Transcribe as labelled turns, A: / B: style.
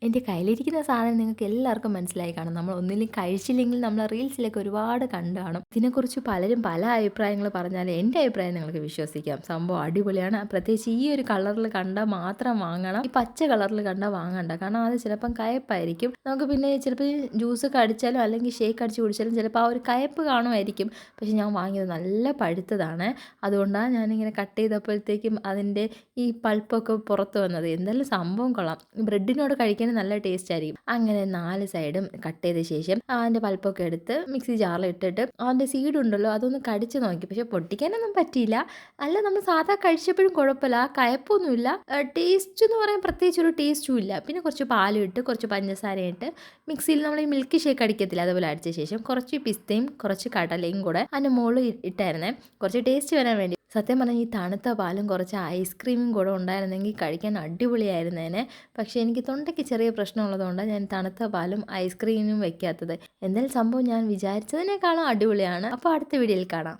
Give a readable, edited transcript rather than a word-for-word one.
A: എൻ്റെ കയ്യിലിരിക്കുന്ന സാധനം നിങ്ങൾക്ക് എല്ലാവർക്കും മനസ്സിലായി കാണും. നമ്മൾ ഒന്നിലും കഴിച്ചില്ലെങ്കിൽ നമ്മൾ റീൽസിലൊക്കെ ഒരുപാട് കണ്ടു കാണും. ഇതിനെക്കുറിച്ച് പലരും പല അഭിപ്രായങ്ങൾ പറഞ്ഞാൽ എൻ്റെ അഭിപ്രായം നിങ്ങൾക്ക് വിശ്വസിക്കാം. സംഭവം അടിപൊളിയാണ്. പ്രത്യേകിച്ച് ഈ ഒരു കളറിൽ കണ്ടാൽ മാത്രം വാങ്ങണം. ഈ പച്ച കളറിൽ കണ്ടാൽ വാങ്ങണ്ട. കാരണം അത് ചിലപ്പം കയപ്പായിരിക്കും. നമുക്ക് പിന്നെ ചിലപ്പോൾ ജ്യൂസൊക്കെ അടിച്ചാലും അല്ലെങ്കിൽ ഷേക്ക് അടിച്ച് കുടിച്ചാലും ചിലപ്പോൾ ആ ഒരു കയപ്പ് കാണുമായിരിക്കും. പക്ഷെ ഞാൻ വാങ്ങിയത് നല്ല പഴുത്തതാണ്. അതുകൊണ്ടാണ് ഞാനിങ്ങനെ കട്ട് ചെയ്തപ്പോഴത്തേക്കും അതിൻ്റെ ഈ പൾപ്പൊക്കെ പുറത്ത് വന്നത്. എന്തായാലും സംഭവം കൊള്ളാം. ബ്രെഡിനോട് കഴിക്കാൻ നല്ല ടേസ്റ്റ് ആയിരിക്കും. അങ്ങനെ 4 സൈഡും കട്ട് ചെയ്ത ശേഷം അതിൻ്റെ പൾപ്പൊക്കെ എടുത്ത് മിക്സി ജാറിൽ ഇട്ടിട്ട് അതിൻ്റെ സീഡ് ഉണ്ടല്ലോ അതൊന്ന് കടിച്ച് നോക്കി. പക്ഷെ പൊട്ടിക്കാനൊന്നും പറ്റിയില്ല. അല്ല, നമ്മൾ സാധാ കഴിച്ചപ്പോഴും കുഴപ്പമില്ല. ആ കയപ്പൊന്നുമില്ല. ടേസ്റ്റ് എന്ന് പറയാൻ പ്രത്യേകിച്ച് ഒരു ടേസ്റ്റും ഇല്ല. പിന്നെ കുറച്ച് പാലും ഇട്ട് കുറച്ച് പഞ്ചസാരയും ഇട്ട് മിക്സിയിൽ നമ്മൾ ഈ മിൽക്ക് ഷേക്ക് അടിക്കത്തില്ല അതുപോലെ അടിച്ച ശേഷം കുറച്ച് പിസ്തയും കുറച്ച് കടലയും കൂടെ അതിൻ്റെ മുകളിൽ ഇട്ടായിരുന്നേ, കുറച്ച് ടേസ്റ്റ് വരാൻ വേണ്ടി. സത്യം പറഞ്ഞാൽ ഈ തണുത്ത പാലും കുറച്ച് ഐസ്ക്രീമും കൂടെ ഉണ്ടായിരുന്നെങ്കിൽ കഴിക്കാൻ അടിപൊളിയായിരുന്നേനെ. പക്ഷേ എനിക്ക് തൊണ്ടയ്ക്ക് ചെറിയ പ്രശ്നമുള്ളതുകൊണ്ടാണ് ഞാൻ തണുത്ത പാലും ഐസ്ക്രീമും വെക്കാത്തത്. എന്തായാലും സംഭവം ഞാൻ വിചാരിച്ചതിനേക്കാളും അടിപൊളിയാണ്. അപ്പോൾ അടുത്ത വീഡിയോയിൽ കാണാം.